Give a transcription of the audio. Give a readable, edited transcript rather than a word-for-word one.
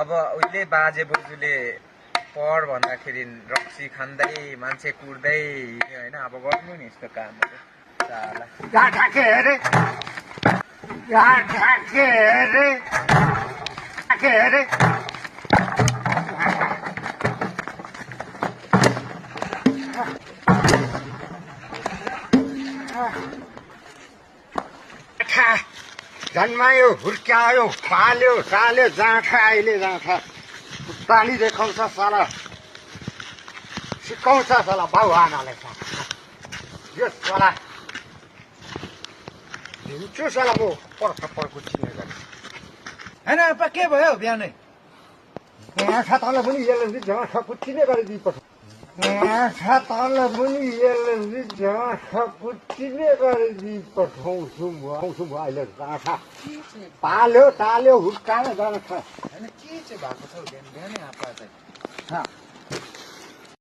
अब उहिले बाजे बोजूले पढ भन्दाखेरि रक्सी खाँदै मान्छे कुर्दै हिँड्यो होइन अब गर्नु नि यस्तो कामहरू साला जन्मायो हुर्क्यायो पाल्यो टाल्यो जाँठा अहिले जाँठा पानी देखाउँछ साला सिकाउँछ साला बाउ आमालाई यो साला हिँड्छु साला म पर्खरको चिने गरी होइन आपा के भयो बिहानै जाँठा तल पनि यसले जाँठा पुच्चिने गरिदिइ पठाउँछ जाँठा तल पनि यसले जाँठा पुच्चिने गरिदिइ पठाउँछु म अहिले जाँठा पाल्यो टाल्यो हुर्कायो जाँठा होइन के चाहिँ भएको छ बिहानै आपा चाहिँ